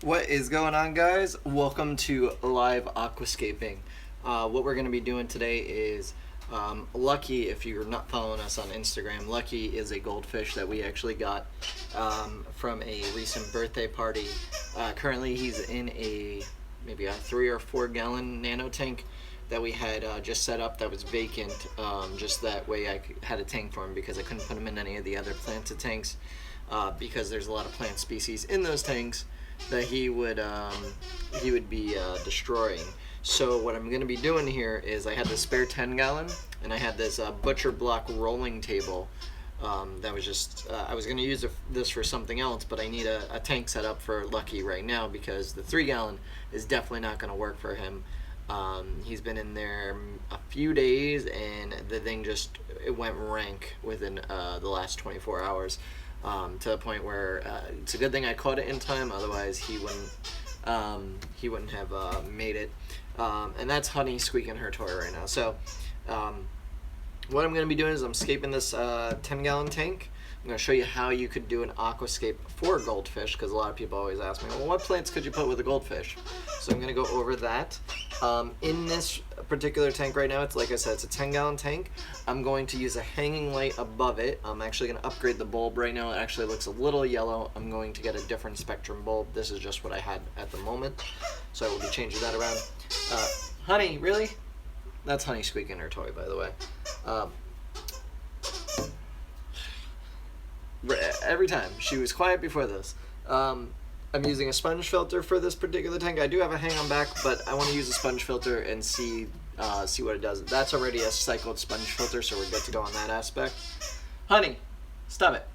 What is going on, guys? Welcome to live aquascaping. What we're going to be doing today is Lucky. If you're not following us on Instagram, Lucky is a goldfish that we actually got from a recent birthday party. Currently he's in maybe a 3 or 4 gallon nano tank that we had just set up that was vacant, just that way I had a tank for him because I couldn't put him in any of the other planted tanks because there's a lot of plant species in those tanks that he would be destroying. So what I'm going to be doing here is I had this spare 10 gallon and I had this butcher block rolling table that was just I was going to use this for something else, but I need a tank set up for Lucky right now because the 3 gallon is definitely not going to work for him. He's been in there a few days and the thing it went rank within the last 24 hours. To the point where it's a good thing I caught it in time, otherwise he wouldn't have made it. And that's Honey squeaking her toy right now. So what I'm going to be doing is I'm scaping this 10 gallon tank. I'm going to show you how you could do an aquascape for goldfish, because a lot of people always ask me, well, what plants could you put with a goldfish? So I'm going to go over that. In this particular tank right now, it's like I said, it's a 10 gallon tank. I'm going to use a hanging light above it. I'm actually going to upgrade the bulb right now. It actually looks a little yellow. I'm going to get a different spectrum bulb. This is just what I had at the moment, so I will be changing that around. Honey, really? That's Honey squeaking her toy, by the way. Every time. She was quiet before this. I'm using a sponge filter for this particular tank. I do have a hang on back, but I want to use a sponge filter and see what it does. That's already a cycled sponge filter, so we're good to go on that aspect. Honey, stop it.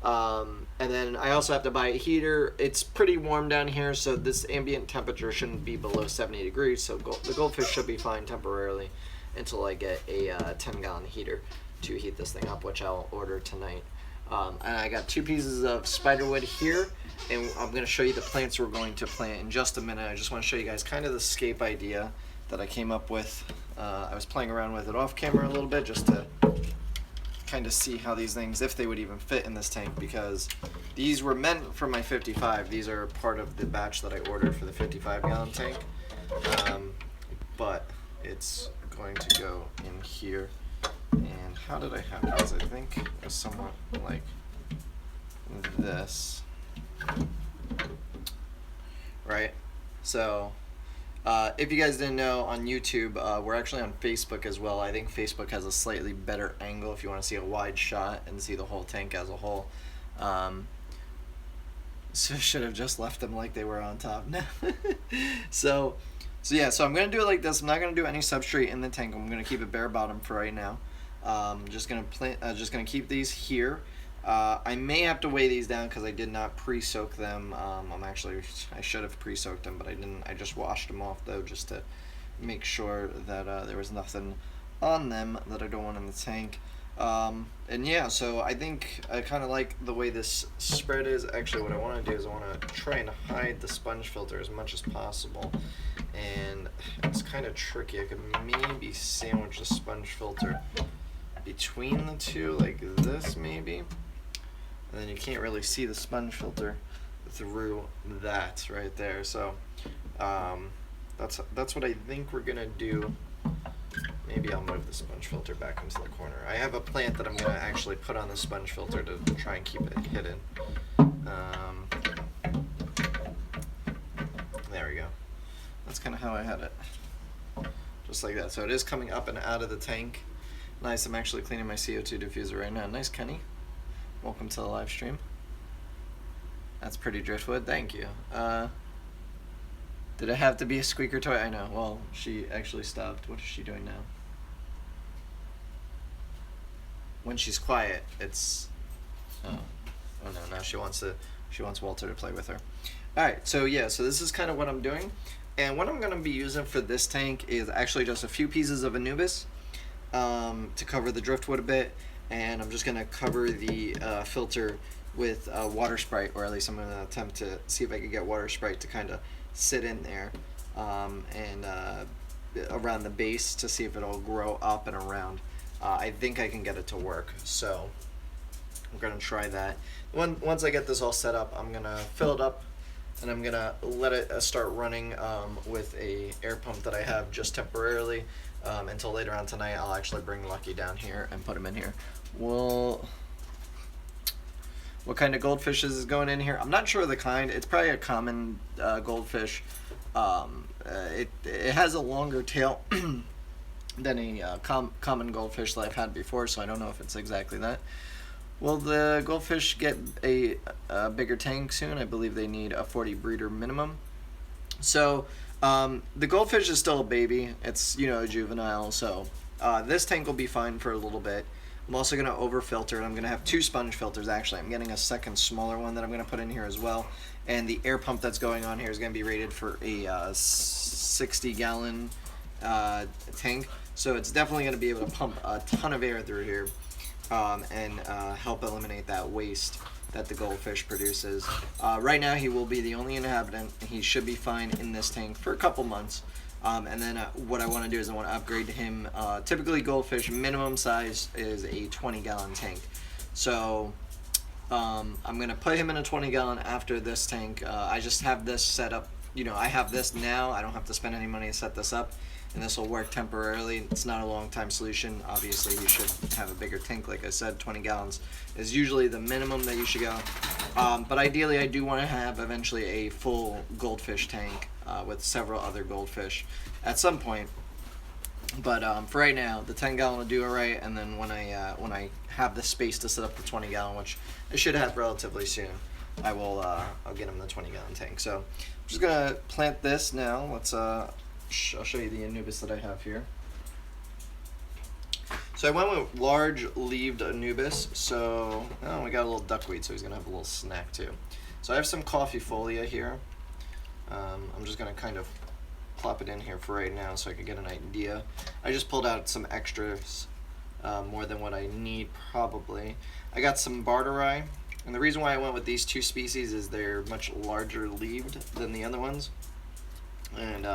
And then I also have to buy a heater. It's pretty warm down here, so this ambient temperature shouldn't be below 70 degrees, so the goldfish should be fine temporarily until I get a 10 gallon heater to heat this thing up, which I'll order tonight. And I got 2 pieces of spiderwood here, and I'm going to show you the plants we're going to plant in just a minute. I just want to show you guys kind of the scape idea that I came up with. I was playing around with it off camera a little bit just to kind of see how these things, if they would even fit in this tank, because these were meant for my 55. These are part of the batch that I ordered for the 55 gallon tank, but it's going to go in here. And how did I have this? I think it was somewhat like this, right? So if you guys didn't know, on YouTube, we're actually on Facebook as well. I think Facebook has a slightly better angle if you want to see a wide shot and see the whole tank as a whole. So I should have just left them like they were on top. So yeah, so I'm going to do it like this. I'm not going to do any substrate in the tank. I'm going to keep it bare bottom for right now. Just gonna keep these here. I may have to weigh these down because I did not pre-soak them. I should have pre-soaked them, but I didn't. I just washed them off though, just to make sure that there was nothing on them that I don't want in the tank. And yeah, so I think I kind of like the way this spread is. Actually, what I want to do is I want to try and hide the sponge filter as much as possible. And it's kind of tricky. I could maybe sandwich the sponge filter between the two, like this maybe, and then you can't really see the sponge filter through that right there. So that's what I think we're gonna do. Maybe I'll move the sponge filter back into the corner. I have a plant that I'm gonna actually put on the sponge filter to try and keep it hidden. There we go. That's kind of how I had it, just like that. So it is coming up and out of the tank. Nice. I'm actually cleaning my CO2 diffuser right now. Nice, Kenny. Welcome to the live stream. That's pretty driftwood. Thank you. Did it have to be a squeaker toy? I know. Well, she actually stopped. What is she doing now? When she's quiet, it's oh no, now she wants Walter to play with her. All right. So yeah. So this is kind of what I'm doing, and what I'm going to be using for this tank is actually just a few pieces of Anubis. To cover the driftwood a bit, and I'm just going to cover the filter with water Sprite, or at least I'm going to attempt to see if I can get water Sprite to kind of sit in there and around the base to see if it'll grow up and around. I think I can get it to work, so I'm going to try that. Once I get this all set up, I'm going to fill it up and I'm gonna let it start running with a air pump that I have just temporarily until later on tonight. I'll actually bring Lucky down here and put him in here. Well, what kind of goldfish is going in here? I'm not sure the kind. It's probably a common goldfish. It has a longer tail than a common goldfish that I've had before, so I don't know if it's exactly that. Will the goldfish get a bigger tank soon? I believe they need a 40 breeder minimum. So the goldfish is still a baby. It's, you know, a juvenile, so this tank will be fine for a little bit. I'm also going to over filter, and I'm going to have 2 sponge filters actually. I'm getting a second smaller one that I'm going to put in here as well. And the air pump that's going on here is going to be rated for a 60 gallon tank. So it's definitely going to be able to pump a ton of air through here and help eliminate that waste that the goldfish produces. Right now he will be the only inhabitant. He should be fine in this tank for a couple months. And then what I want to do is I want to upgrade him. Typically goldfish minimum size is a 20 gallon tank. So I'm going to put him in a 20 gallon after this tank. I just have this set up. You know, I have this now. I don't have to spend any money to set this up. And this will work temporarily. It's not a long time solution. Obviously you should have a bigger tank. Like I said, 20 gallons is usually the minimum that you should go. But ideally I do want to have eventually a full goldfish tank with several other goldfish at some point. But for right now, the 10 gallon will do it right, and then when I have the space to set up the 20 gallon, which I should have relatively soon, I'll get him the 20 gallon tank. So I'm just gonna plant this now. Let's I'll show you the Anubis that I have here. So I went with large leaved Anubis. So we got a little duckweed, so he's gonna have a little snack too. So I have some coffee folia here. I'm just gonna kind of plop it in here for right now so I can get an idea. I just pulled out some extras, more than what I need probably. I got some barterai, and the reason why I went with these 2 species is they're much larger leaved than the other ones, and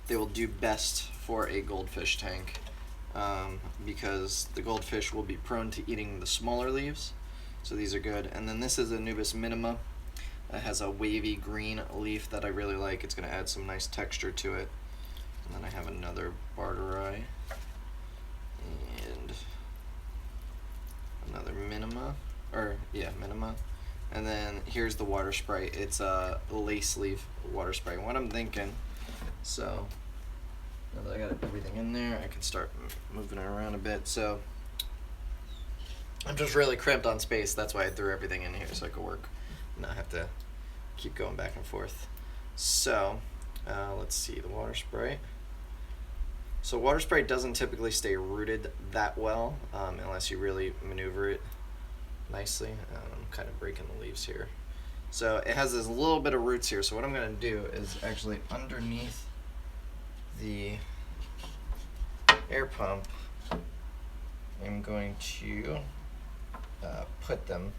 they will do best for a goldfish tank because the goldfish will be prone to eating the smaller leaves, so these are good. And then this is Anubis minima. It has a wavy green leaf that I really like. It's going to add some nice texture to it. And then I have another barterai and another minima, minima. And then here's the water sprite. It's a lace leaf water sprite. What I'm thinking, so now that I got everything in there, I can start moving it around a bit. So I'm just really cramped on space. That's why I threw everything in here so I could work, not have to keep going back and forth. So let's see, the water sprite. So water sprite doesn't typically stay rooted that well unless you really maneuver it nicely. I'm kind of breaking the leaves here. So it has this little bit of roots here. So what I'm going to do is actually underneath the air pump, I'm going to put them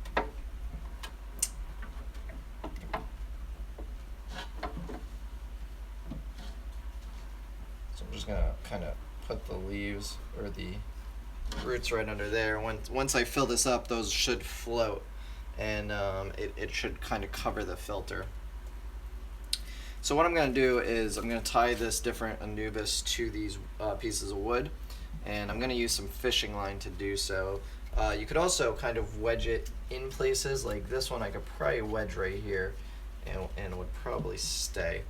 just gonna kind of put the leaves or the roots right under there. Once I fill this up, those should float, and it should kind of cover the filter. So what I'm gonna do is I'm gonna tie this different Anubis to these pieces of wood, and I'm gonna use some fishing line to do so. You could also kind of wedge it in places. Like this one I could probably wedge right here, and it would probably stay.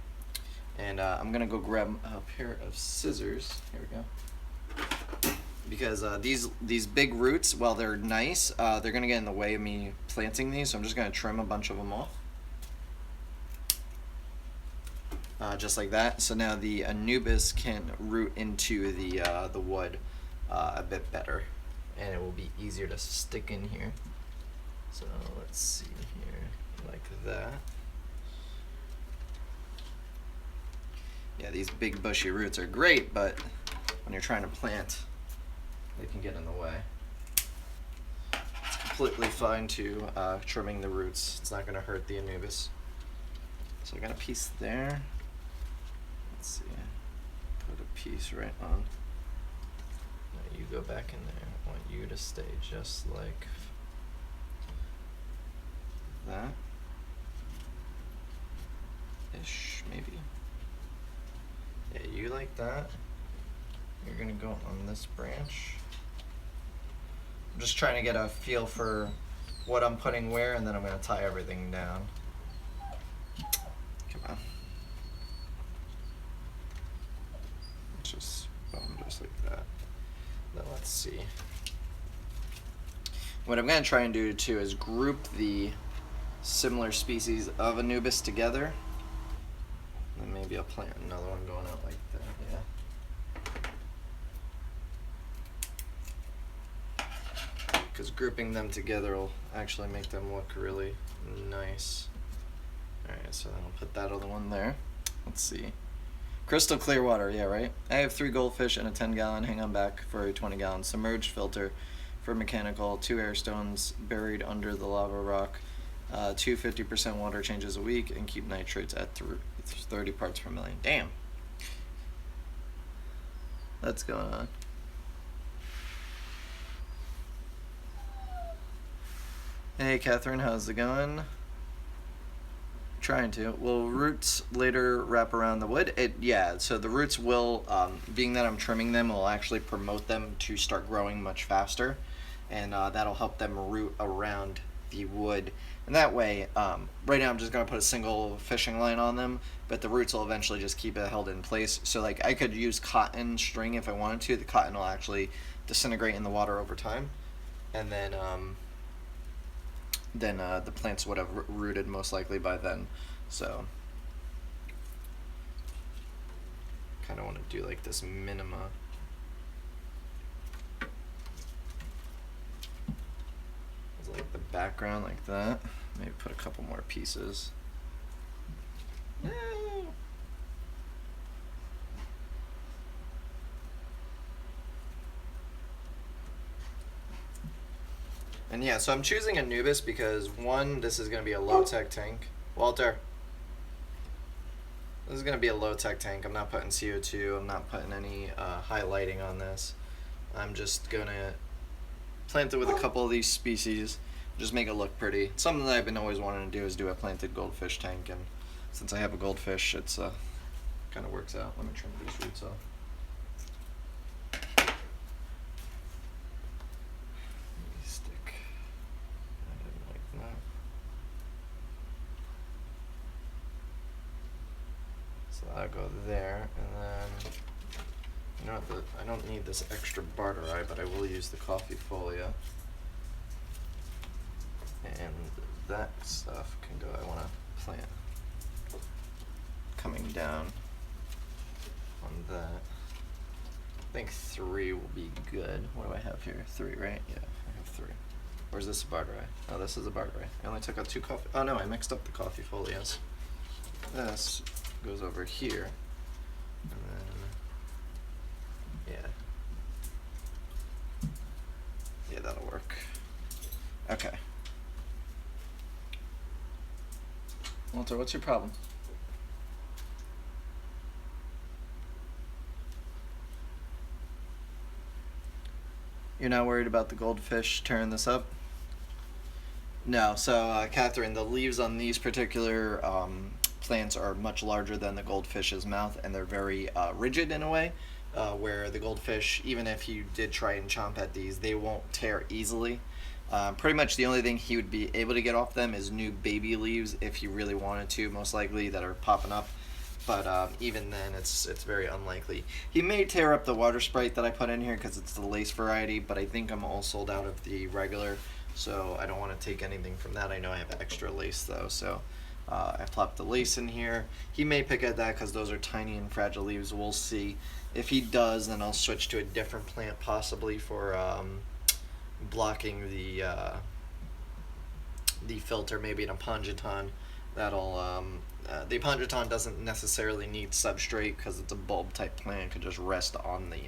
And I'm gonna go grab a pair of scissors. Here we go. Because these big roots, while they're nice, they're gonna get in the way of me planting these. So I'm just gonna trim a bunch of them off, just like that. So now the Anubis can root into the wood a bit better, and it will be easier to stick in here. So let's see here, like that. Yeah, these big bushy roots are great, but when you're trying to plant, they can get in the way. It's completely fine to trimming the roots. It's not going to hurt the Anubis. So I got a piece there. Let's see. Put a piece right on. Now you go back in there. I want you to stay just like that. like that. You're gonna go on this branch. I'm just trying to get a feel for what I'm putting where, and then I'm gonna tie everything down. Come on. Just like that. Then let's see. What I'm gonna try and do too is group the similar species of Anubis together. And maybe I'll plant another one going out like that, yeah. Because grouping them together will actually make them look really nice. Alright, so then I'll put that other one there. Let's see. Crystal clear water, yeah, right? I have 3 goldfish and a 10-gallon hang on back for a 20-gallon submerged filter for mechanical, 2 air stones buried under the lava rock, 2 50% water changes a week, and keep nitrates at 30 parts per million. Damn. That's going on. Hey Catherine, how's it going? Trying to. Will roots later wrap around the wood? Yeah, so the roots will, being that I'm trimming them, will actually promote them to start growing much faster, and that'll help them root around the wood. And that way, right now I'm just going to put a single fishing line on them, but the roots will eventually just keep it held in place. So like I could use cotton string if I wanted to. The cotton will actually disintegrate in the water over time, and then the plants would have rooted most likely by then. So kind of want to do like this minima. Like the background like that. Maybe put a couple more pieces. And yeah, so I'm choosing Anubis because one, this is going to be a low-tech tank. Walter. This is going to be a low-tech tank. I'm not putting CO2. I'm not putting any highlighting on this. I'm just going to plant it with a couple of these species. Just make it look pretty. Something that I've been always wanting to do is do a planted goldfish tank, and since I have a goldfish, it's kind of works out. Let me trim these roots off. Stick. I didn't like that. So that'll go there, and then you know what? I don't need this extra barter eye, but I will use the coffee folia. And that stuff can go, I want to plant coming down on that. I think 3 will be good. What do I have here? 3, right? Yeah, I have 3. Or is this a barter eye? Oh, this is a barter eye. I only took out 2 coffee. Oh no, I mixed up the coffee folios. This goes over here. And then, yeah. Yeah, that'll work. Okay. Walter, what's your problem? You're not worried about the goldfish tearing this up? No, so Catherine, the leaves on these particular plants are much larger than the goldfish's mouth, and they're very rigid in a way, where the goldfish, even if you did try and chomp at these, they won't tear easily. Pretty much the only thing he would be able to get off them is new baby leaves if he really wanted to, most likely, that are popping up. But even then, it's very unlikely. He may tear up the water sprite that I put in here because it's the lace variety, but I think I'm all sold out of the regular, so I don't want to take anything from that. I know I have extra lace though, so I plopped the lace in here. He may pick at that because those are tiny and fragile leaves. We'll see. If he does, then I'll switch to a different plant, possibly for blocking the filter, maybe an apongiton. That'll the apongiton doesn't necessarily need substrate because it's a bulb type plant. It could just rest on the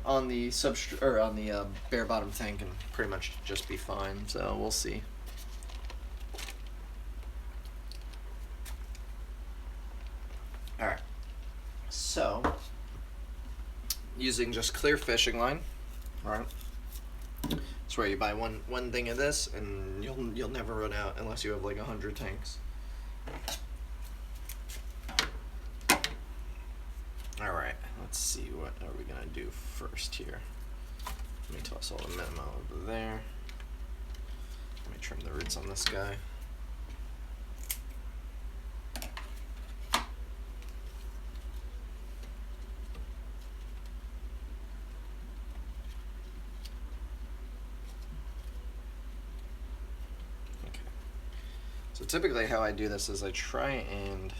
on the substrate or on the bare bottom tank and pretty much just be fine. So we'll see. All right. So using just clear fishing line. All right. That's where you buy one thing of this, and you'll never run out unless you have like 100 tanks. All right, let's see what are we gonna do first here. Let me toss all the minnow over there. Let me trim the roots on this guy. Okay. So typically how I do this is I try and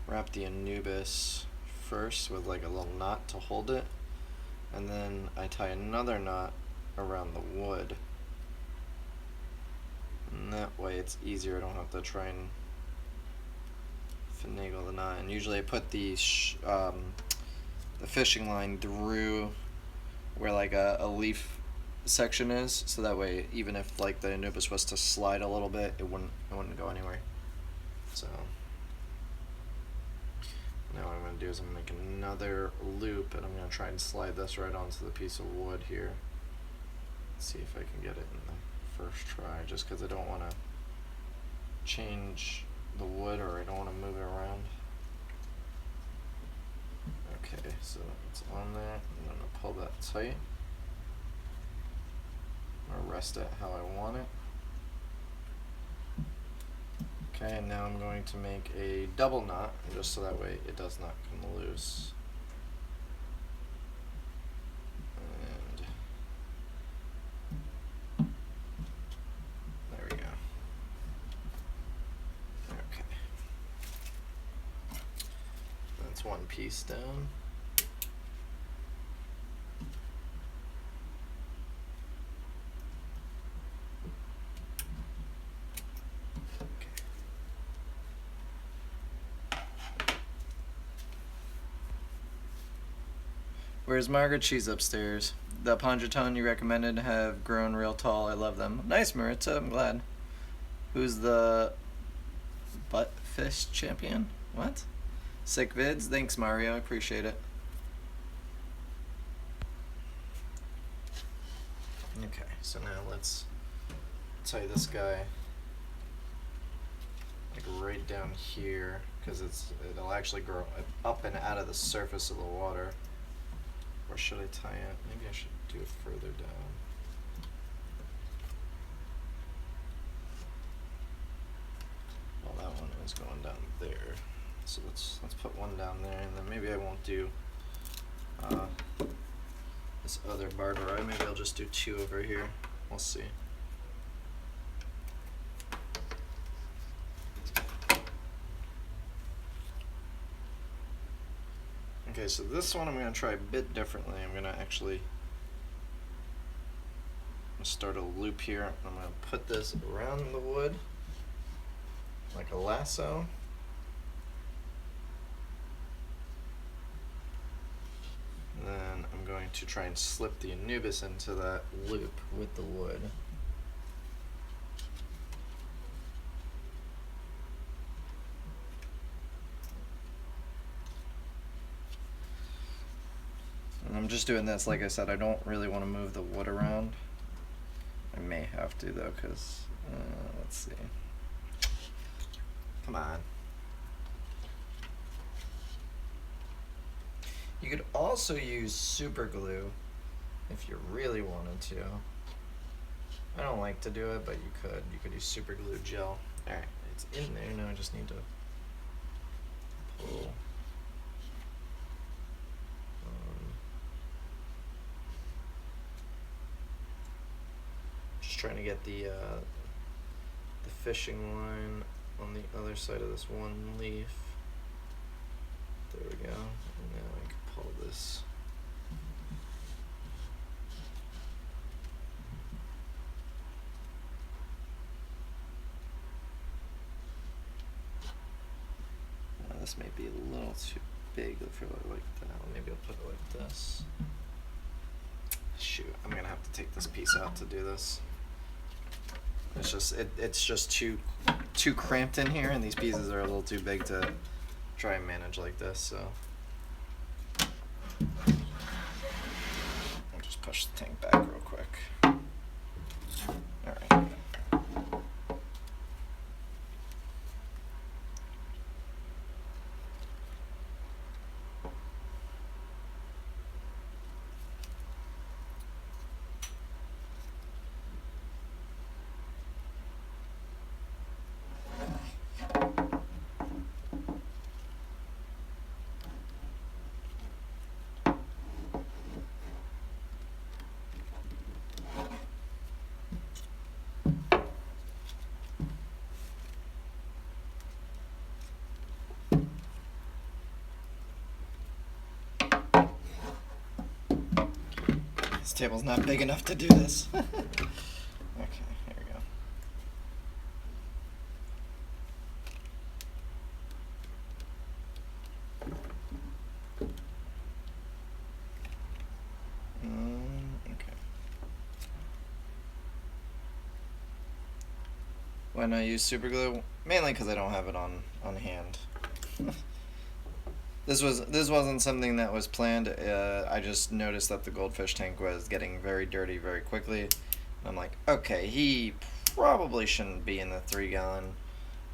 wrap the Anubis first with like a little knot to hold it, and then I tie another knot around the wood, and that way it's easier. I don't have to try and finagle the knot. And usually I put the fishing line through where like a leaf section is, so that way even if like the Anubis was to slide a little bit, it wouldn't go anywhere. So now what I'm going to do is I'm going to make another loop, and I'm going to try and slide this right onto the piece of wood here. Let's see if I can get it in the first try, just because I don't want to change the wood, or I don't want to move it around. Okay, so it's on there. I'm going to pull that tight. I'm going to rest it how I want it. Okay, and now I'm going to make a double knot, just so that way it does not come loose. And there we go. Okay. That's one piece down. Where's Margaret? She's upstairs. The Ponjaton you recommended have grown real tall. I love them. Nice, Maritza. I'm glad. Who's the butt fish champion? What? Sick vids. Thanks, Mario. I appreciate it. Okay, so now let's tie this guy like right down here, because it'll actually grow up and out of the surface of the water. Or should I tie it? Maybe I should do it further down. Well, that one is going down there. So let's put one down there, and then maybe I won't do this other barbed wire. Maybe I'll just do two over here. We'll see. Okay, so this one I'm going to try a bit differently. I'm going to actually start a loop here. I'm going to put this around the wood like a lasso. And then I'm going to try and slip the Anubis into that loop with the wood. And I'm just doing this, like I said, I don't really want to move the wood around. I may have to though, because, let's see. Come on. You could also use super glue if you really wanted to. I don't like to do it, but you could. You could use super glue gel. Alright, it's in there now, I just need to pull. Just trying to get the fishing line on the other side of this one leaf. There we go. And now I can pull this. This may be a little too big for like that. Maybe I'll put it like this. Shoot, I'm gonna have to take this piece out to do this. It's just too cramped in here, and these pieces are a little too big to try and manage like this. So I'll just push the tank back real quick. All right. table's not big enough to do this. Okay, here we go. Okay. Why not use super glue? Mainly because I don't have it on hand. This wasn't something that was planned. I just noticed that the goldfish tank was getting very dirty very quickly. And I'm like, okay, he probably shouldn't be in the 3-gallon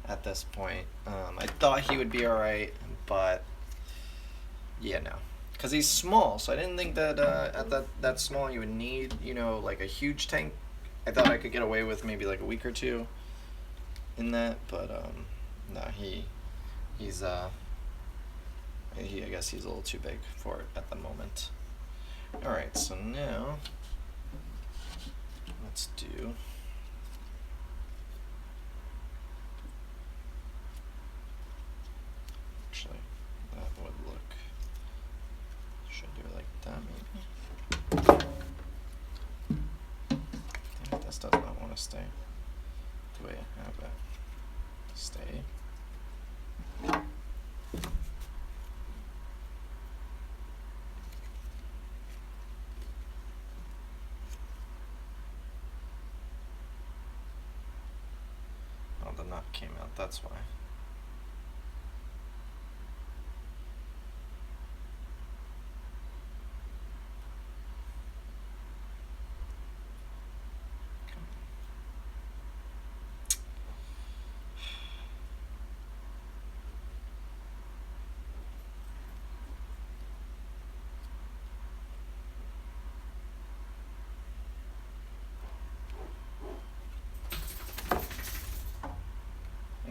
at this point. I thought he would be alright, but yeah, no. Because he's small, so I didn't think that at that small you would need, you know, like a huge tank. I thought I could get away with maybe like a week or two in that, but no, I guess he's a little too big for it at the moment. Alright, so now let's do actually that would look, should do it like that maybe. Damn, this does not want to stay the way I have it. Stay. Oh, the nut came out, that's why.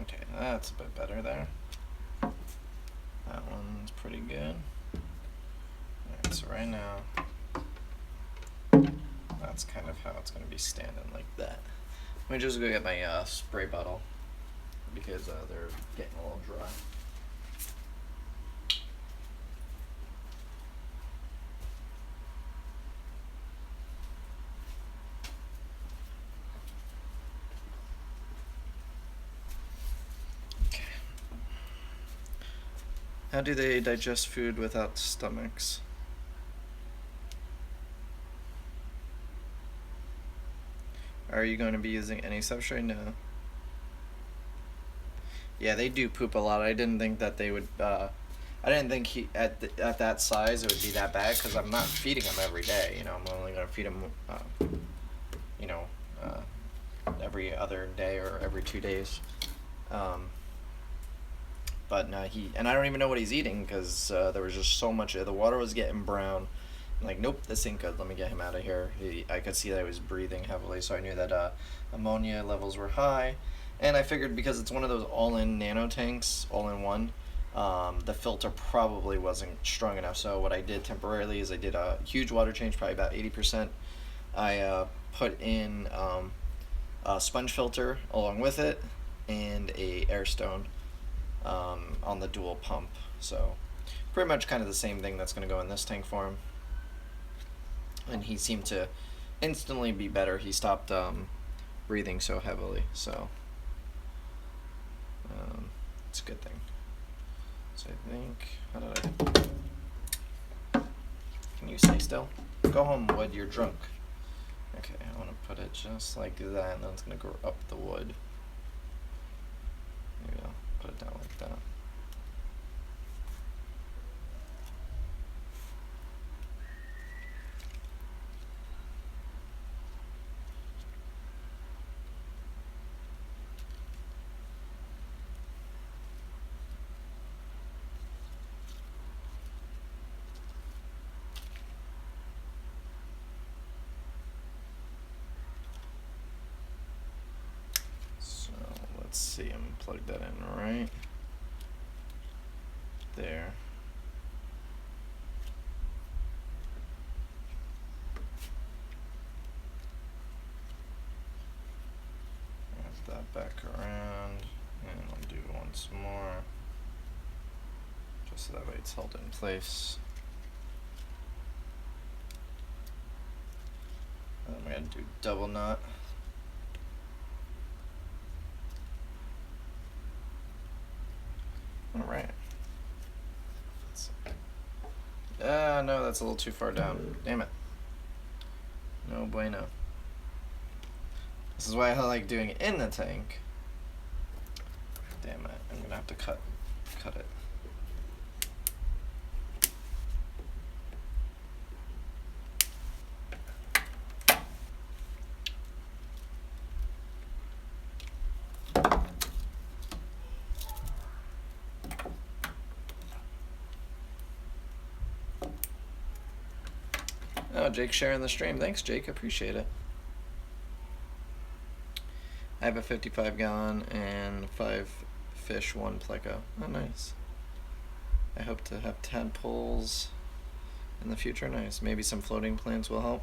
Okay, that's a bit better there. That one's pretty good. Alright, so right now, that's kind of how it's going to be standing like that. Let me just go get my spray bottle because they're getting a little dry. How do they digest food without stomachs? Are you going to be using any substrate? No. Yeah, they do poop a lot. I didn't think that they would. I didn't think at that size it would be that bad because I'm not feeding them every day. You know, I'm only going to feed them, you know, every other day or every 2 days. But no, and I don't even know what he's eating because there was just so much. The water was getting brown. I'm like, nope, this ain't good. Let me get him out of here. I could see that he was breathing heavily, so I knew that ammonia levels were high. And I figured because it's one of those all-in nano tanks, all-in-one, the filter probably wasn't strong enough. So what I did temporarily is I did a huge water change, probably about 80%. I put in a sponge filter along with it and a air stone on the dual pump. So pretty much kind of the same thing that's going to go in this tank for him. And he seemed to instantly be better. He stopped breathing so heavily, so it's a good thing. So I think, how did can you stay still? Go home, Wood, you're drunk. Okay, I want to put it just like that, and then it's going to go up the wood. Maybe I'll put it down like that. Let's see, I'm gonna plug that in right there. Wrap that back around, and I'll do once more, just so that way it's held in place. gonna do double knot. Alright. No, that's a little too far down. Damn it. No bueno. This is why I like doing it in the tank. Damn it, I'm gonna have to cut it. Oh, Jake's sharing the stream. Thanks, Jake. Appreciate it. I have a 55-gallon and 5 fish, 1 pleco. Oh, nice. I hope to have tadpoles in the future. Nice. Maybe some floating plants will help.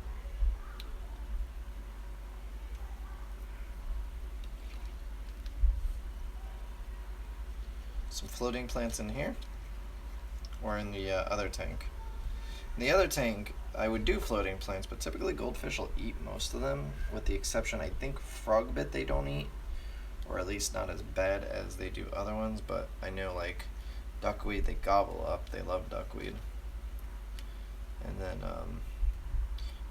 Some floating plants in here, or in the other tank. In the other tank, I would do floating plants, but typically goldfish will eat most of them, with the exception, I think, frogbit they don't eat, or at least not as bad as they do other ones, but I know like duckweed they gobble up. They love duckweed. And then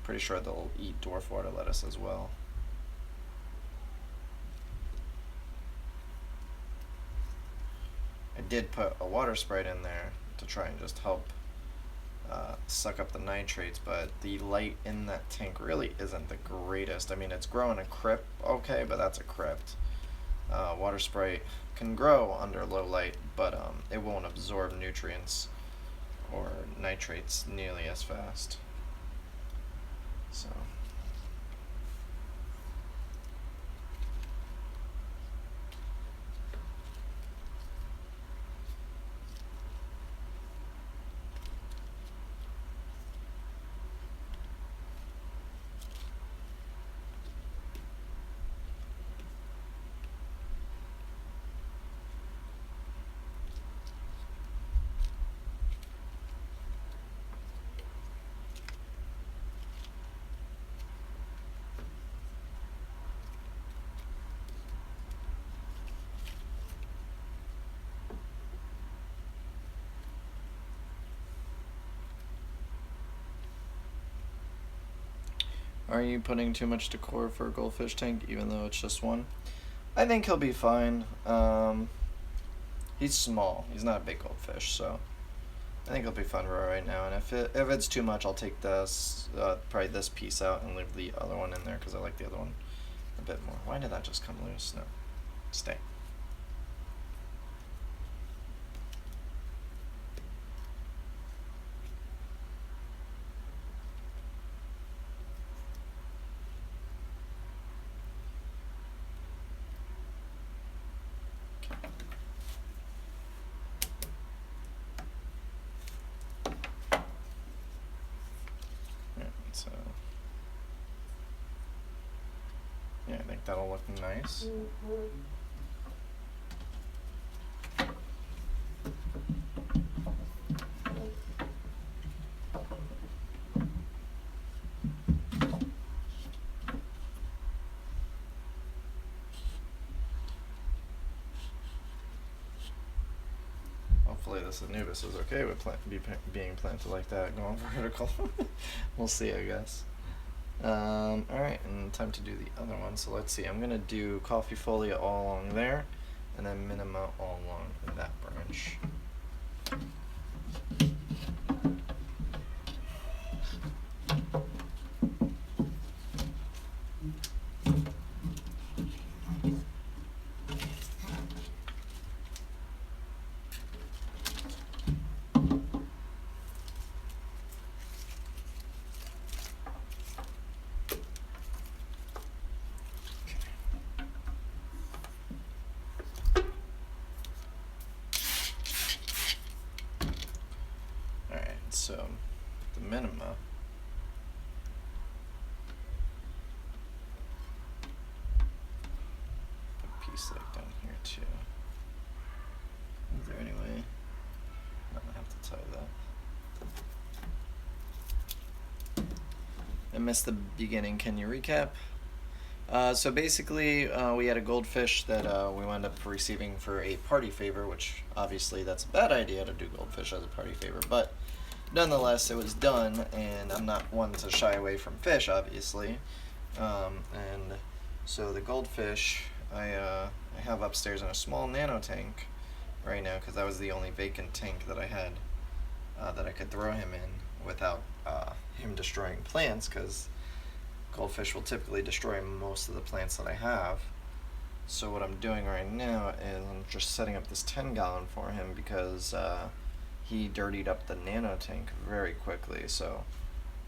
pretty sure they'll eat dwarf water lettuce as well. I did put a water sprite in there to try and just help suck up the nitrates, but the light in that tank really isn't the greatest. I mean, it's growing a crypt, okay, but that's a crypt. Water sprite can grow under low light, but it won't absorb nutrients or nitrates nearly as fast. So. Are you putting too much decor for a goldfish tank, even though it's just one? I think he'll be fine. He's small. He's not a big goldfish, so I think he'll be fine right now. And if it's too much, I'll take this probably this piece out and leave the other one in there because I like the other one a bit more. Why did that just come loose? No, stay. So, yeah, I think that'll look nice. Hopefully this Anubis is okay with being planted like that, going vertical. We'll see, I guess. Alright, and time to do the other one. So let's see, I'm going to do coffee folia all along there, and then minima all along that branch. So the minima, a piece like down here too. Is there any way? No, I have to tie that. missed the beginning. Can you recap? So basically, we had a goldfish that we wound up receiving for a party favor, which obviously that's a bad idea to do goldfish as a party favor, but nonetheless, it was done, and I'm not one to shy away from fish, obviously. And so the goldfish, I have upstairs in a small nano tank right now, because that was the only vacant tank that I had that I could throw him in without him destroying plants, because goldfish will typically destroy most of the plants that I have. So what I'm doing right now is I'm just setting up this 10-gallon for him, because he dirtied up the nano tank very quickly, so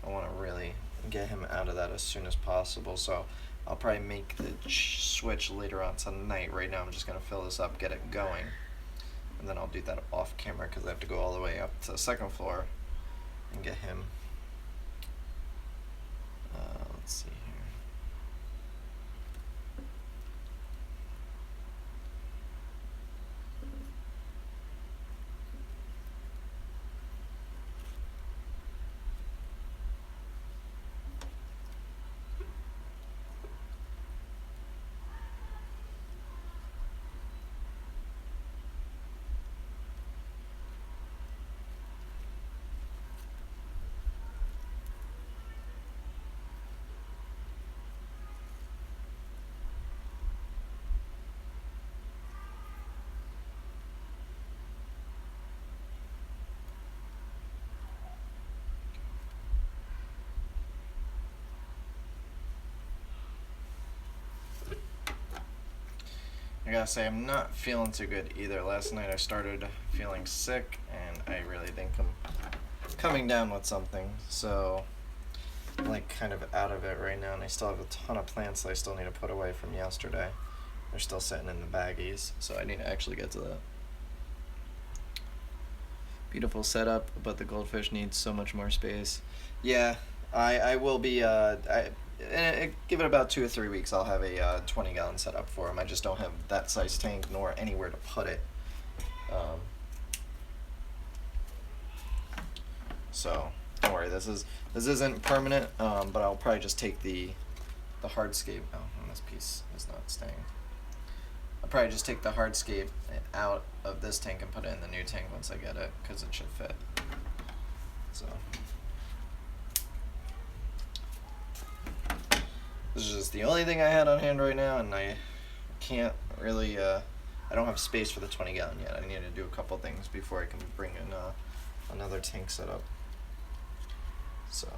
I want to really get him out of that as soon as possible. So I'll probably make the switch later on tonight. Right now I'm just going to fill this up, get it going, and then I'll do that off camera because I have to go all the way up to the second floor and get him. Let's see here. I gotta say, I'm not feeling too good either. Last night I started feeling sick, and I really think I'm coming down with something. So I'm like kind of out of it right now, and I still have a ton of plants that I still need to put away from yesterday. They're still sitting in the baggies, so I need to actually get to that. Beautiful setup, but the goldfish needs so much more space. Yeah, I will be, give it about 2 or 3 weeks, I'll have a 20-gallon setup for him. I just don't have that size tank nor anywhere to put it. So don't worry, this isn't permanent, but I'll probably just take the hardscape. Oh, and this piece is not staying. I'll probably just take the hardscape out of this tank and put it in the new tank once I get it, because it should fit. So this is just the only thing I had on hand right now, and I can't really, I don't have space for the 20-gallon yet. I need to do a couple things before I can bring in another tank setup. So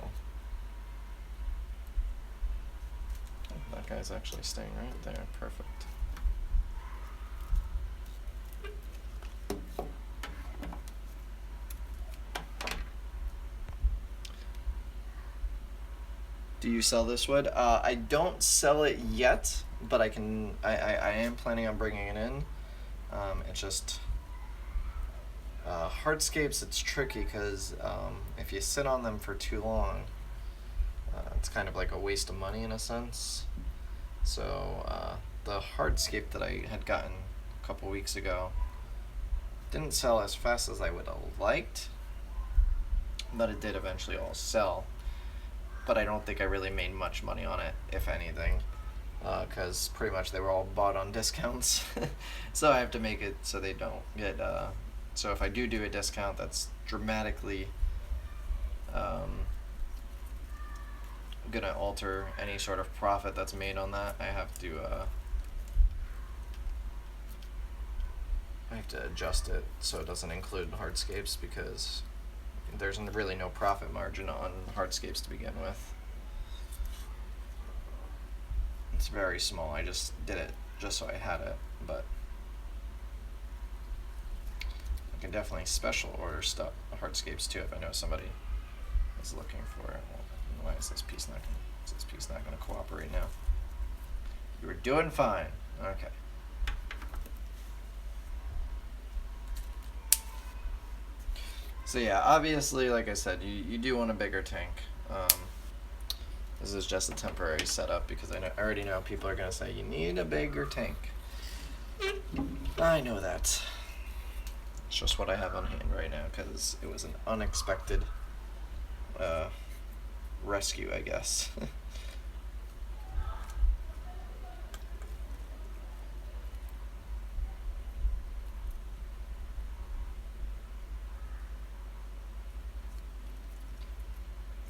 that guy's actually staying right there. Perfect. Do you sell this wood? I don't sell it yet, but I am planning on bringing it in. It's just hardscapes. It's tricky because if you sit on them for too long, it's kind of like a waste of money in a sense. So the hardscape that I had gotten a couple weeks ago didn't sell as fast as I would have liked, but it did eventually all sell. But I don't think I really made much money on it, if anything, because pretty much they were all bought on discounts. So I have to make it so they don't get, so if I do a discount that's dramatically gonna alter any sort of profit that's made on that, I have to adjust it so it doesn't include hardscapes, because there's really no profit margin on hardscapes to begin with. It's very small. I just did it just so I had it, but I can definitely special order stuff, hardscapes too, if I know somebody is looking for it. Well, why is this piece not going to cooperate now? You were doing fine. Okay. So yeah, obviously, like I said, you do want a bigger tank. This is just a temporary setup because I already know people are going to say, you need a bigger tank. I know that. It's just what I have on hand right now because it was an unexpected rescue, I guess.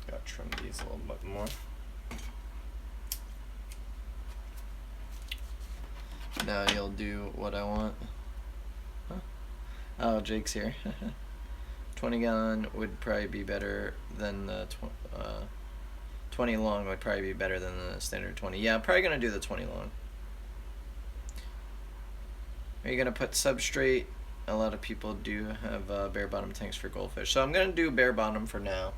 Gotta trim these a little bit more. Now you'll do what I want. Huh? Oh, Jake's here. 20 gallon would probably be better than the 20 long would probably be better than the standard 20. Yeah, I'm probably gonna do the 20 long. Are you gonna put substrate? A lot of people do have bare bottom tanks for goldfish, so I'm gonna do bare bottom for now,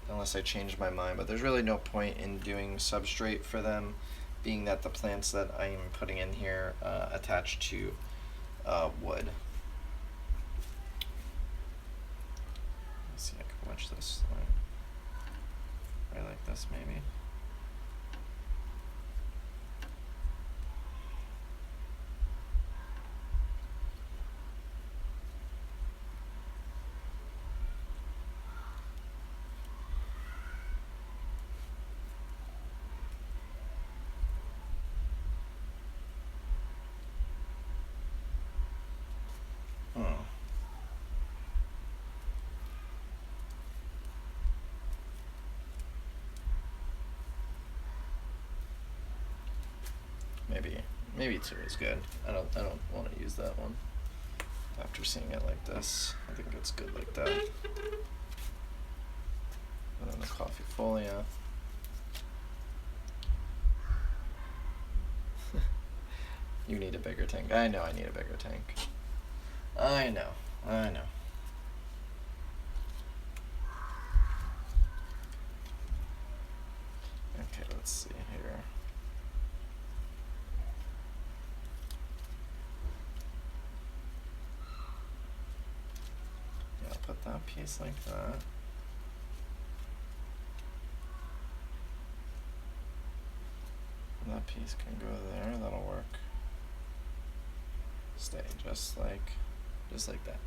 unless I change my mind. But there's really no point in doing substrate for them, being that the plants that I'm putting in here attach to wood. Let's see, I can watch this. I like this maybe. Maybe 2 is good. I don't want to use that one after seeing it like this. I think it's good like that. And then the coffee folio. You need a bigger tank. I know I need a bigger tank. I know. Okay, let's see here. Put that piece like that. That piece can go there, that'll work. Stay just like that.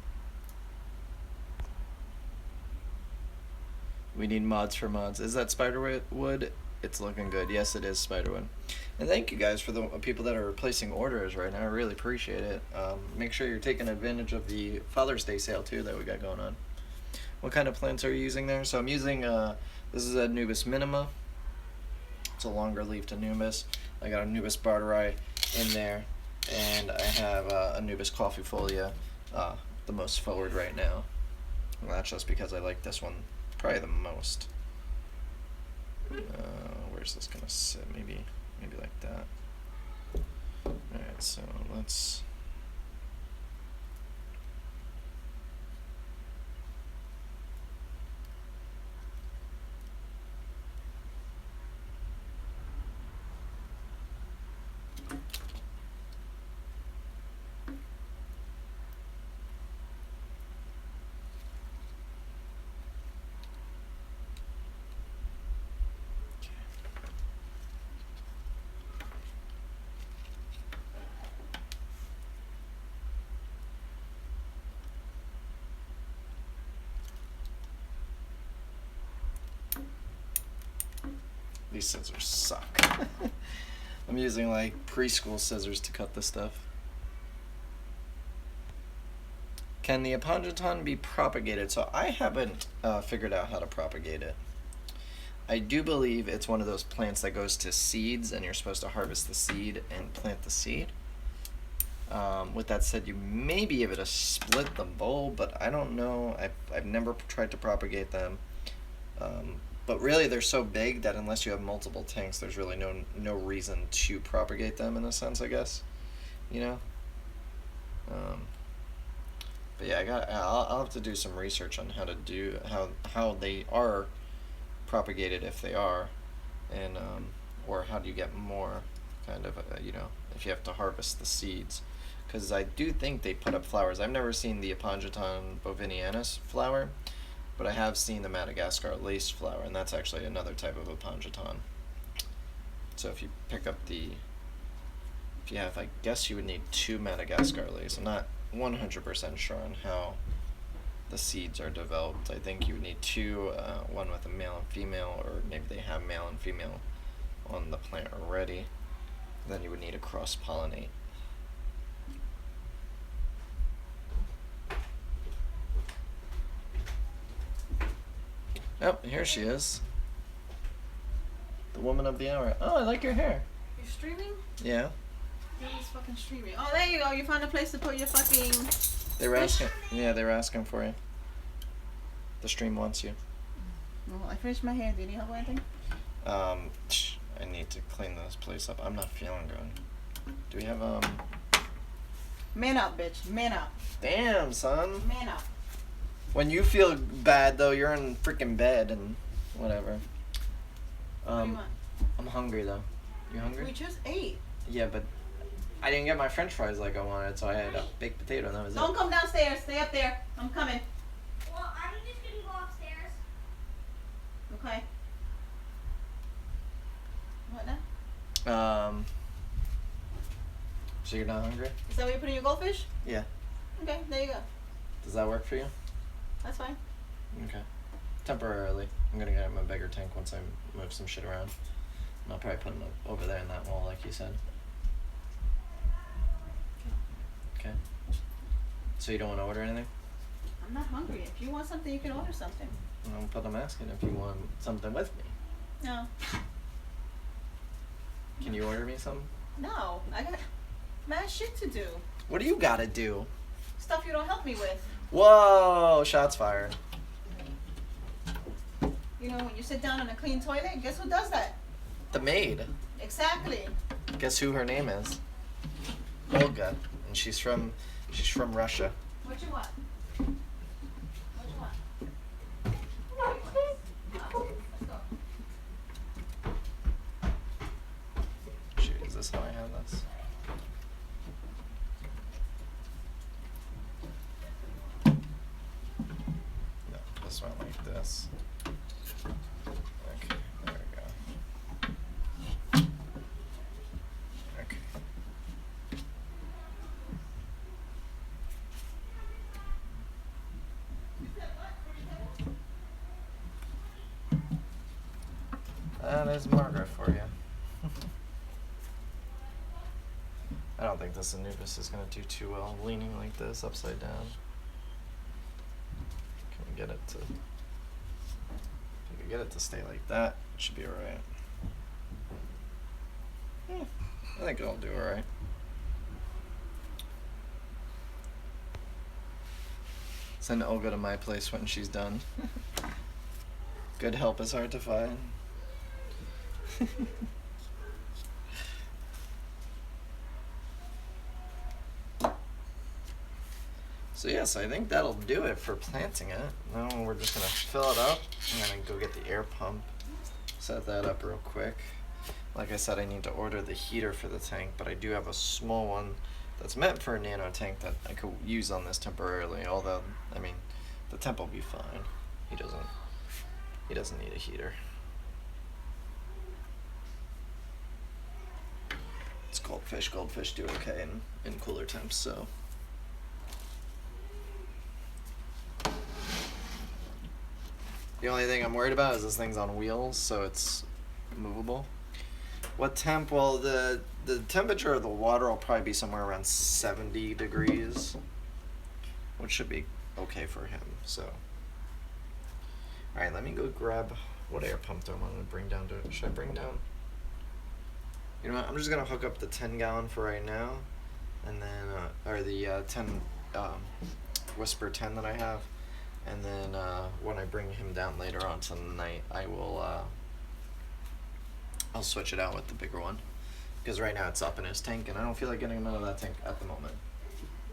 We need mods for mods. Is that spiderwood? It's looking good. Yes, it is spiderwood. And thank you guys for the people that are placing orders right now. I really appreciate it. Make sure you're taking advantage of the Father's Day sale too that we got going on. What kind of plants are you using there? So I'm using, this is a Anubis minima. It's a longer leaf Anubis. I got Anubis barteri in there, and I have Anubis coffeefolia, the most forward right now. And that's just because I like this one probably the most. Where's this gonna sit? Maybe like that. Alright, so let's these scissors suck. I'm using like preschool scissors to cut this stuff. Can the Apongeton be propagated? So I haven't figured out how to propagate it. I do believe it's one of those plants that goes to seeds, and you're supposed to harvest the seed and plant the seed. With that said, you may be able to split the bulb, but I don't know. I've never tried to propagate them. But really, they're so big that unless you have multiple tanks, there's really no reason to propagate them in a sense, I guess. You know. But yeah, I'll have to do some research on how to do how they are propagated if they are, and or how do you get more, kind of you know, if you have to harvest the seeds, because I do think they put up flowers. I've never seen the Apongeton bovinianus flower, but I have seen the Madagascar lace flower, and that's actually another type of Apongeton. So if you pick up if you have, I guess you would need 2 Madagascar lace. I'm not 100% sure on the seeds are developed. I think you would need two, one with a male and female, or maybe they have male and female on the plant already. Then you would need to cross-pollinate. Oh, here she is. The woman of the hour. Oh, I like your hair. You're streaming? Yeah. You're fucking streaming. Oh, there you go. You found a place to put your fucking... They were asking. Yeah, they were asking for you. The stream wants you. Well, I finished my hair. Do you need help with anything? I need to clean this place up. I'm not feeling good. Do we have Man up, bitch. Man up. Damn, son. Man up. When you feel bad though, you're in freaking bed and whatever. What do you want? I'm hungry though. You hungry? We just ate. Yeah, but I didn't get my French fries like I wanted, so I had a baked potato and that was Don't it. come downstairs. Stay up there. I'm coming. Well, I'm just gonna go upstairs. Okay. What now? So you're not hungry? Is that where you put in your goldfish? Yeah. Okay, there you go. Does that work for you? That's fine. Okay. Temporarily. I'm gonna get him a bigger tank once I move some shit around. And I'll probably put him over there in that wall like you said. Okay. So you don't want to order anything? I'm not hungry. If you want something, you can order something. But I'm asking if you want something with me. No. Can you order me something? No. I got mad shit to do. What do you gotta do? Stuff you don't help me with. Whoa! Shots fired. You know, when you sit down on a clean toilet, guess who does that? The maid. Exactly. Guess who her name is? Olga, and she's from Russia. What you want? What you want? Let's go. Shoot, is this how I have this? No, this one like this. Okay, there we go. Okay. That is Margaret for you. I don't think this Anubis is going to do too well leaning like this upside down. Can we get it to... If you can get it to stay like that, it should be alright. Yeah, I think it'll do alright. Send Olga to my place when she's done. Good help is hard to find. So yes, I think that'll do it for planting it. Now we're just gonna fill it up. I'm gonna go get the air pump, set that up real quick. Like I said, I need to order the heater for the tank, but I do have a small one that's meant for a nano tank that I could use on this temporarily, although, I mean, the temp will be fine. He doesn't need a heater. It's goldfish. Goldfish do okay in cooler temps, so. The only thing I'm worried about is this thing's on wheels, so it's movable. What temp? Well, the temperature of the water will probably be somewhere around 70 degrees, which should be okay for him, so. Alright, let me go grab what air pump do I want to bring down to it. Should I bring down? You know what, I'm just going to hook up the 10 gallon for right now, and then, or the 10, Whisper 10 that I have, and then when I bring him down later on tonight, I will, I'll switch it out with the bigger one, because right now it's up in his tank, and I don't feel like getting him out of that tank at the moment.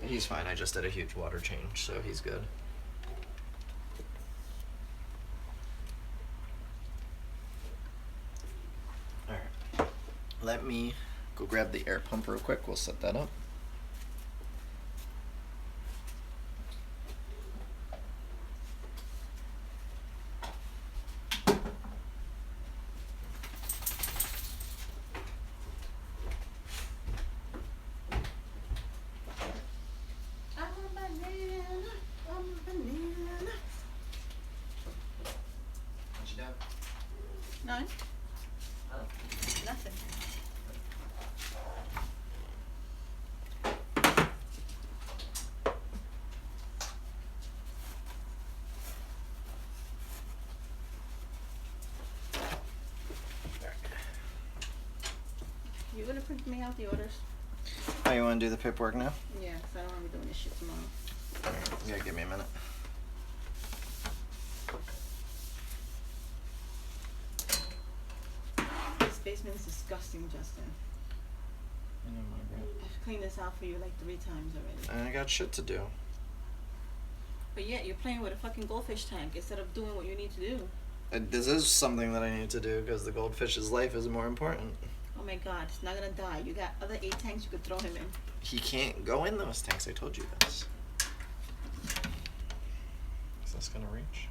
He's fine, I just did a huge water change, so he's good. Alright, let me go grab the air pump real quick, we'll set that up. me out the orders? Oh, you want to do the paperwork now? Yeah, because I don't want to be doing this shit tomorrow. Alright, you gotta give me a minute. This basement is disgusting, Justin. I know, Margaret. I've cleaned this out for you like 3 times already. And I got shit to do. But yet, you're playing with a fucking goldfish tank instead of doing what you need to do. This is something that I need to do because the goldfish's life is more important. Oh my god, it's not gonna die. You got other 8 tanks you could throw him in. He can't go in those tanks. I told you this. Is this gonna reach?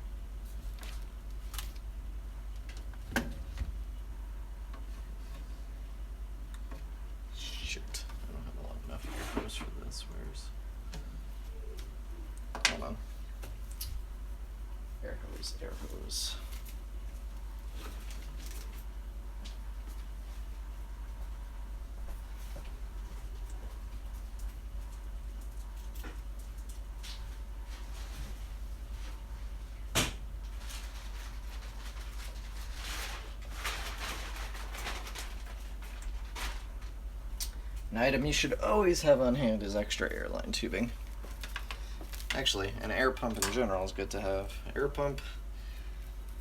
Shit, I don't have enough air hose for this. Where's? Hold on. Air hose, air hose. An item you should always have on hand is extra airline tubing. Actually, an air pump in general is good to have. Air pump,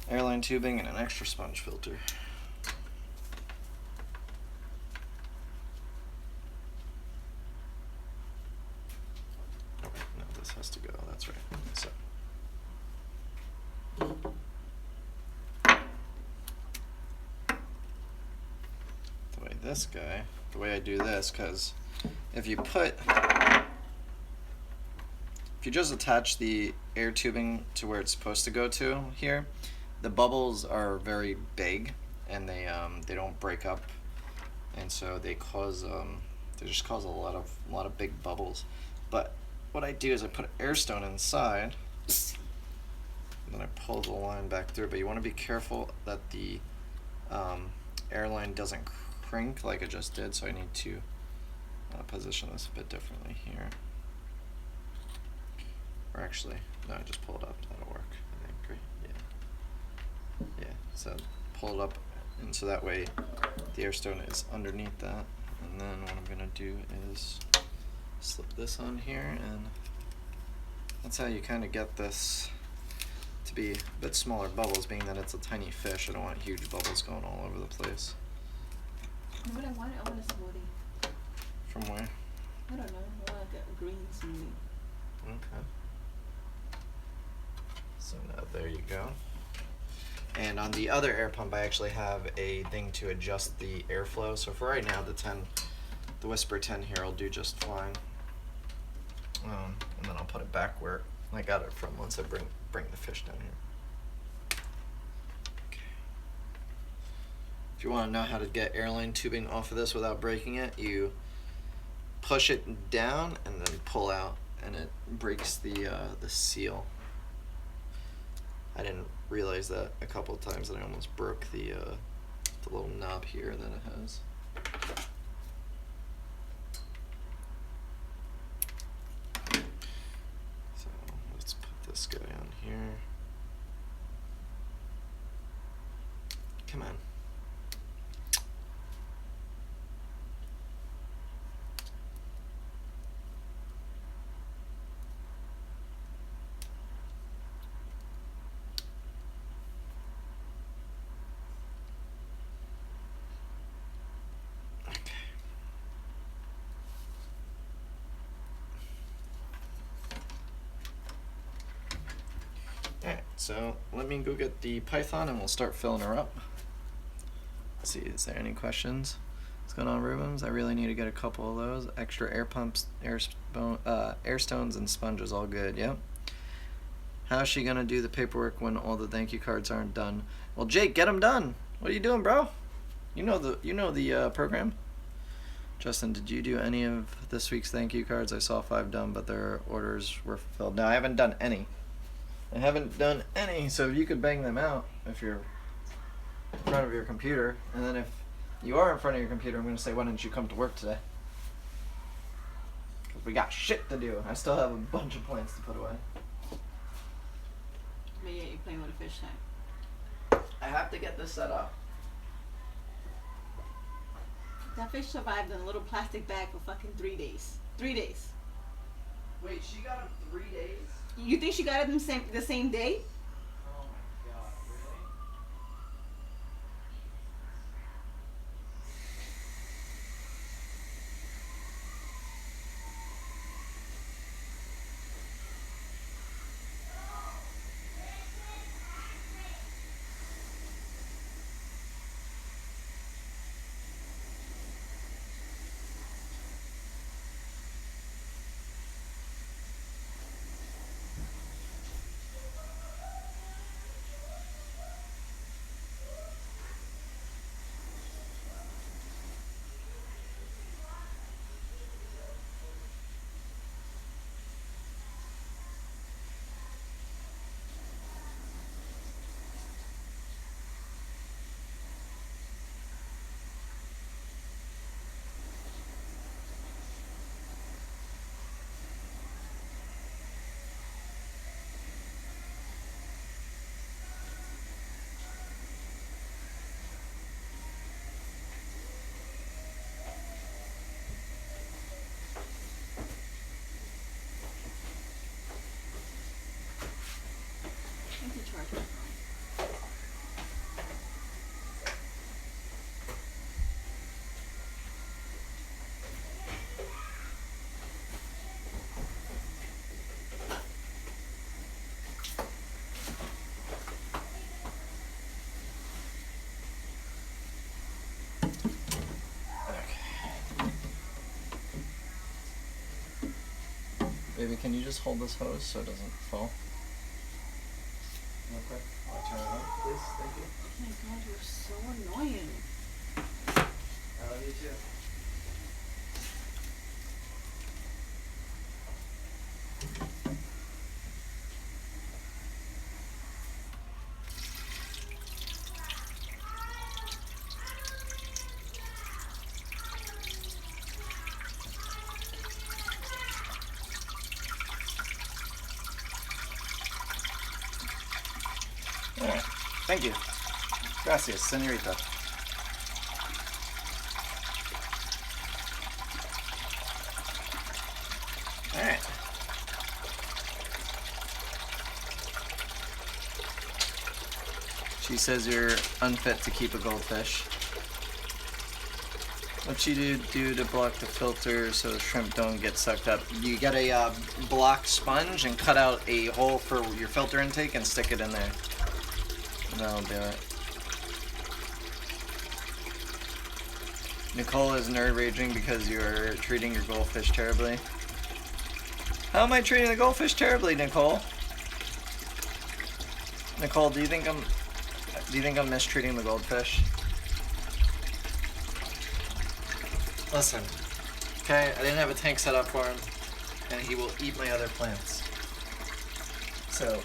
airline tubing, and an extra sponge filter. Oh, no, this has to go. That's right. So. The way I do this, because if you just attach the air tubing to where it's supposed to go to here, the bubbles are very big and they don't break up, and so they just cause a lot of big bubbles. But what I do is I put air stone inside, and then I pull the line back through. But you want to be careful that the airline doesn't crink like it just did, so I need to position this a bit differently here. Or actually, no, I just pull it up. That'll work, I think. Great. Yeah. Yeah. So pull it up, and so that way the air stone is underneath that. And then what I'm gonna do is slip this on here, and that's how you kind of get this to be a bit smaller bubbles, being that it's a tiny fish. I don't want huge bubbles going all over the place. You know what I want? I want a smoothie. From where? I don't know. I want a green smoothie. Okay. So now there you go. And on the other air pump, I actually have a thing to adjust the airflow. So for right now, the Whisper 10 here will do just fine. And then I'll put it back where I got it from once I bring the fish down here. Okay. If you want to know how to get airline tubing off of this without breaking it, you push it down and then pull out, and it breaks the seal. I didn't realize that a couple of times that I almost broke the little knob here that it has. So let's put this guy on here. Come on. Alright, so let me go get the python and we'll start filling her up. Let's see, is there any questions? What's going on, Rubens? I really need to get a couple of those. Extra air pumps, air stones, and sponges, all good, yep. How's she gonna do the paperwork when all the thank you cards aren't done? Well, Jake, get them done. What are you doing, bro? You know the program. Justin, did you do any of this week's thank you cards? I saw 5 done, but their orders were fulfilled. No, I haven't done any. So you could bang them out if you're in front of your computer. And then if you are in front of your computer, I'm going to say, why didn't you come to work today? Because we got shit to do. I still have a bunch of plants to put away. But yeah, you're playing with a fish tank. I have to get this set up. That fish survived in a little plastic bag for fucking 3 days. 3 days. Wait, she got him 3 days? You think she got it the same day? Oh my god, really? Thank you, Charger. Baby, can you just hold this hose so it doesn't fall? Real quick. I'll turn it on, please. Thank you. Oh my god, you're so annoying. I love you too. Alright. Thank you. Gracias, señorita. Alright. She says you're unfit to keep a goldfish. What you do to block the filter so the shrimp don't get sucked up? You get a block sponge and cut out a hole for your filter intake and stick it in there. That'll do it. Nicole is nerd raging because you're treating your goldfish terribly. How am I treating the goldfish terribly, Nicole? Nicole, do you think I'm mistreating the goldfish? Listen, okay, I didn't have a tank set up for him, and he will eat my other plants. So,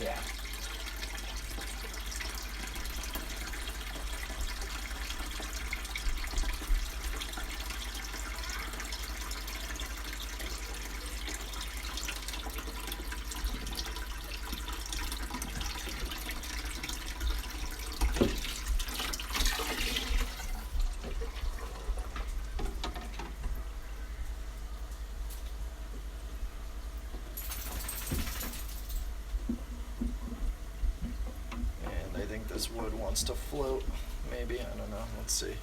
yeah. And I think this wood wants to float, maybe, I don't know, let's see.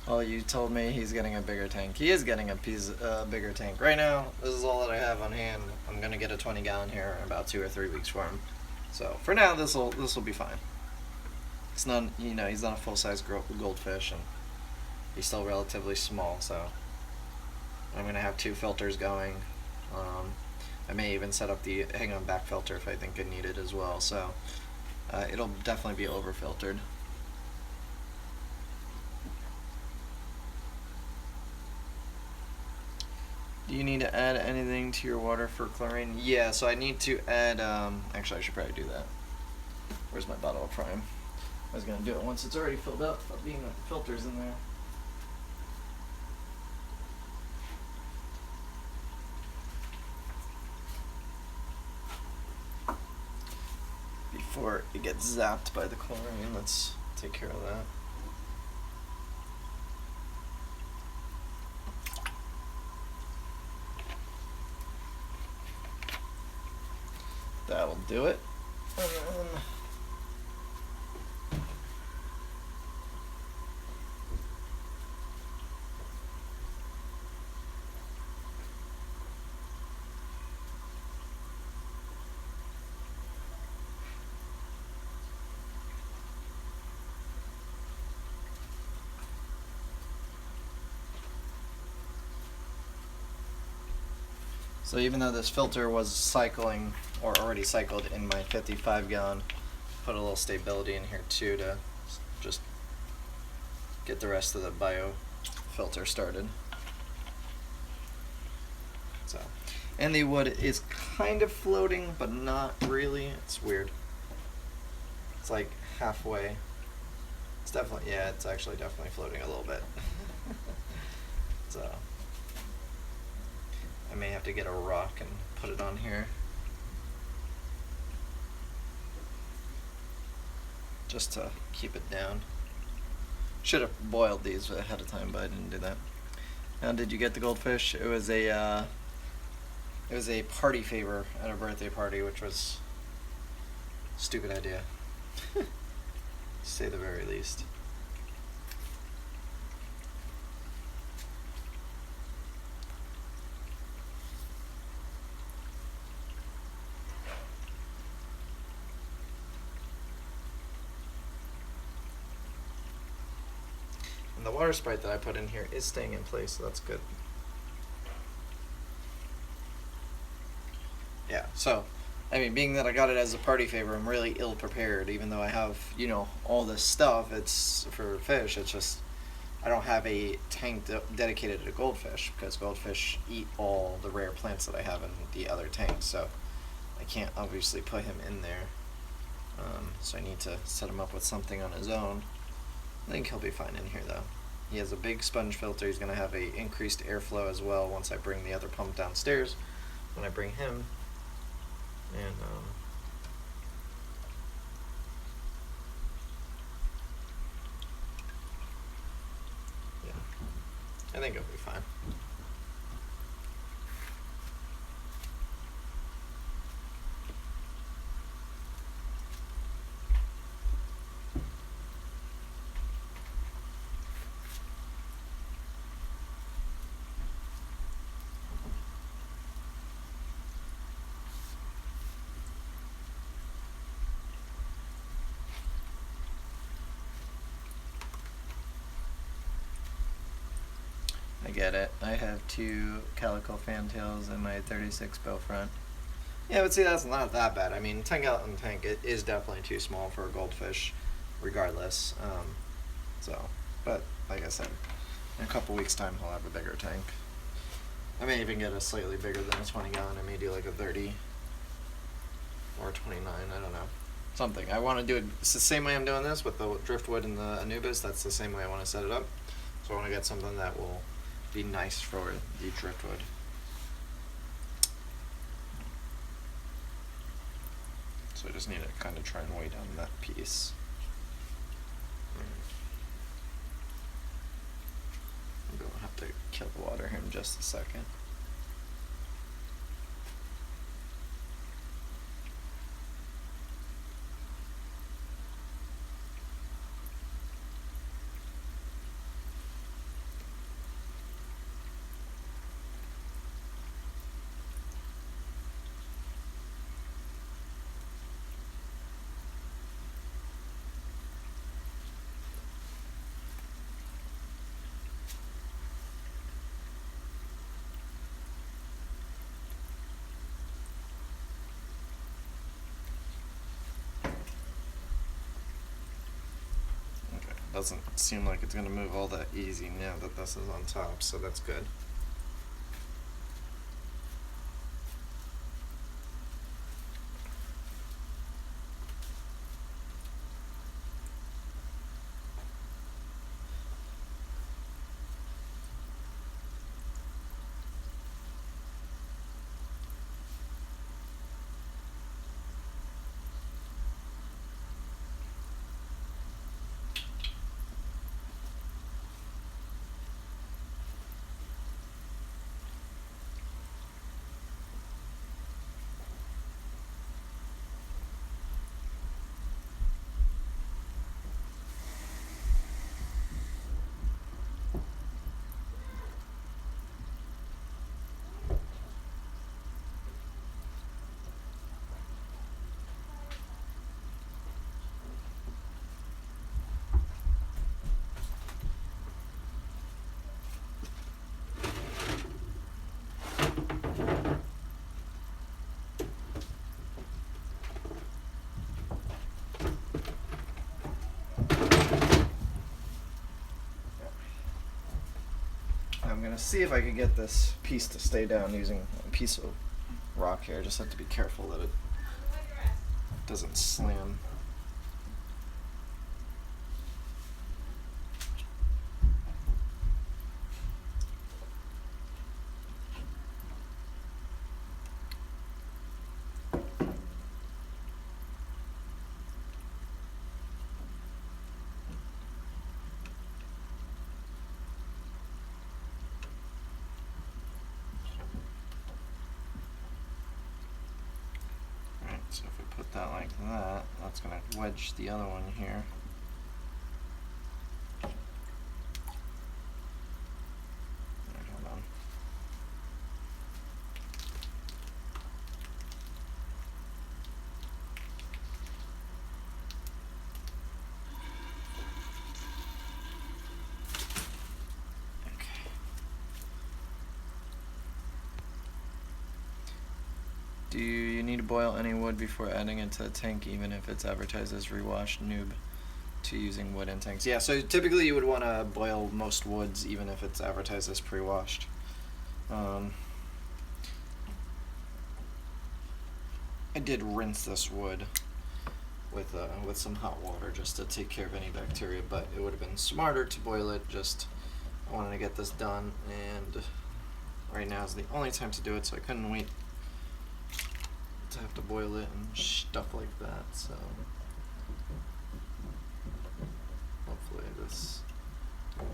Oh, you told me he's getting a bigger tank. He is getting a bigger tank. Right now, this is all that I have on hand. I'm gonna get a 20-gallon here in about 2 or 3 weeks for him. So for now, this will be fine. It's not, you know, he's not a full-size goldfish, and he's still relatively small. So I'm gonna have 2 filters going. I may even set up the hang-on back filter if I think I need it as well. So it'll definitely be over-filtered. Do you need to add anything to your water for chlorine? Yeah, so I need to add, actually I should probably do that. Where's my bottle of Prime? I was gonna do it once it's already filled up, but being that the filter's in there. Before it gets zapped by the chlorine, let's take care of that. That'll do it. And then so even though this filter was cycling, or already cycled in my 55 gallon, put a little stability in here too to just get the rest of the bio filter started. So, and the wood is kind of floating, but not really. It's weird. It's like halfway. It's definitely, yeah, it's actually definitely floating a little bit. So I may have to get a rock and put it on here. Just to keep it down. Should have boiled these ahead of time, but I didn't do that. Now, did you get the goldfish? It was a party favor at a birthday party, which was a stupid idea, to say the very least. And the water sprite that I put in here is staying in place, so that's good. Yeah, so, I mean, being that I got it as a party favor, I'm really ill prepared, even though I have, you know, all this stuff. It's for fish. It's just, I don't have a tank dedicated to goldfish, because goldfish eat all the rare plants that I have in the other tanks, so I can't obviously put him in there. So I need to set him up with something on his own. I think he'll be fine in here though. He has a big sponge filter. He's going to have a increased airflow as well once I bring the other pump downstairs. When I bring him, and yeah, I think it'll be fine. I get it. I have 2 calico fantails and my 36 bow front. Yeah, but see, that's not that bad. I mean, 10 gallon tank, it is definitely too small for a goldfish, regardless. But like I said, in a couple weeks' time, he'll have a bigger tank. I may even get a slightly bigger than a 20 gallon. I may do like a 30 or 29. I don't know. Something. I want to do it. It's the same way I'm doing this with the driftwood and the Anubis. That's the same way I want to set it up. So I want to get something that will be nice for the driftwood. So I just need to kind of try and weigh down that piece. We'll have to kill the water here in just a second. Doesn't seem like it's going to move all that easy now that this is on top, so that's good. gonna see if I can get this piece to stay down using a piece of rock here. I just have to be careful that it doesn't slam. So if we put that like that, that's going to wedge the other one here. Alright, hold on. Okay. Do you need to boil any wood before adding it to a tank, even if it's advertised as rewashed? Noob to using wood in tanks. Yeah, so typically you would want to boil most woods, even if it's advertised as pre-washed. I did rinse this wood with some hot water just to take care of any bacteria, but it would have been smarter to boil it. Just I wanted to get this done, and right now is the only time to do it, so I couldn't wait to have to boil it and stuff like that. So hopefully this. Okay,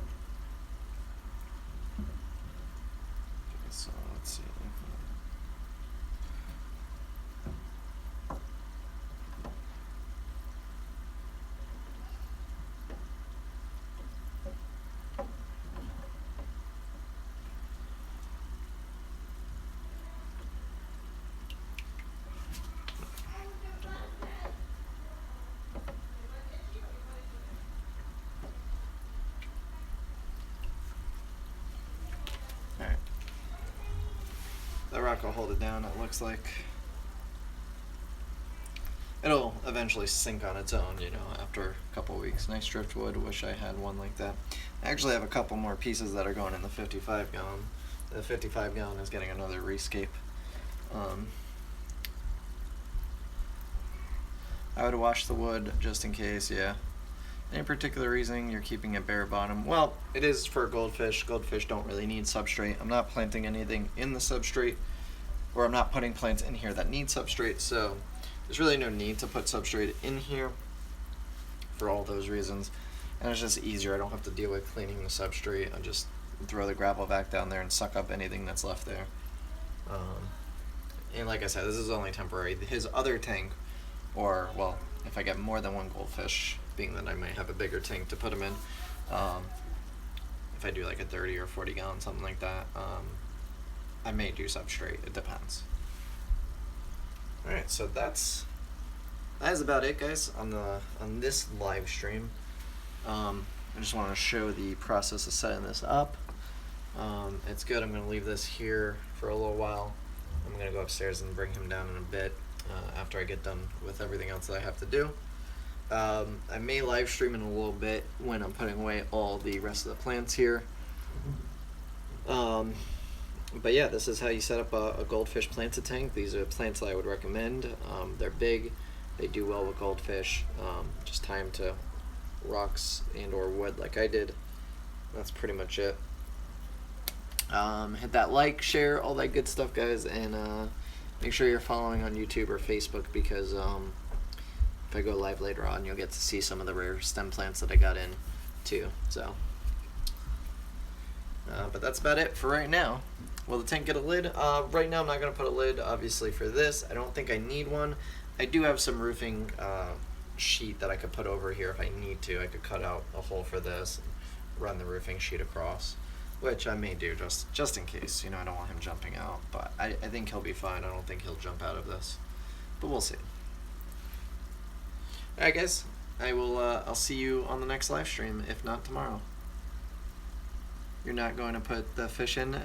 so let's see. Alright. That rock will hold it down, it looks like. It'll eventually sink on its own, you know, after a couple weeks. Nice driftwood, wish I had one like that. I actually have a couple more pieces that are going in the 55 gallon. The 55 gallon is getting another rescape. I would wash the wood just in case, yeah. Any particular reason you're keeping it bare bottom? Well, it is for goldfish. Goldfish don't really need substrate. I'm not planting anything in the substrate, or I'm not putting plants in here that need substrate, so there's really no need to put substrate in here for all those reasons. And it's just easier. I don't have to deal with cleaning the substrate. I just throw the gravel back down there and suck up anything that's left there. And like I said, this is only temporary. His other tank, or well, if I get more than one goldfish, being that I might have a bigger tank to put them in, if I do like a 30 or 40 gallon, something like that, I may do substrate. It depends. Alright, so that is about it, guys, on this live stream. I just want to show the process of setting this up. It's good. I'm going to leave this here for a little while. I'm going to go upstairs and bring him down in a bit after I get done with everything else that I have to do. I may live stream in a little bit when I'm putting away all the rest of the plants here. But yeah, this is how you set up a goldfish planted tank. These are plants that I would recommend. They're big, they do well with goldfish. Just tie them to rocks and or wood like I did. That's pretty much it. Hit that like, share, all that good stuff, guys, and make sure you're following on YouTube or Facebook, because if I go live later on, you'll get to see some of the rare stem plants that I got in too. So but that's about it for right now. Will the tank get a lid? Right now I'm not going to put a lid, obviously, for this. I don't think I need one. I do have some roofing sheet that I could put over here if I need to. I could cut out a hole for this and run the roofing sheet across, which I may do just in case. You know, I don't want him jumping out, but I think he'll be fine. I don't think he'll jump out of this, but we'll see. Alright, guys, I'll see you on the next live stream, if not tomorrow. You're not going to put the fish in?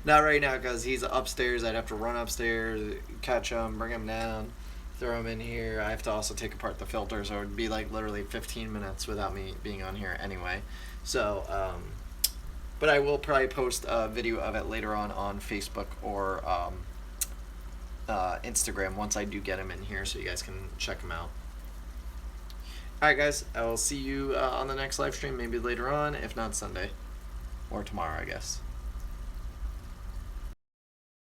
Not right now, because he's upstairs. I'd have to run upstairs, catch him, bring him down, throw him in here. I have to also take apart the filter, so it would be like literally 15 minutes without me being on here anyway. So, But I will probably post a video of it later on Facebook or Instagram once I do get him in here, so you guys can check him out. Alright guys, I will see you on the next live stream, maybe later on, if not Sunday. Or tomorrow, I guess.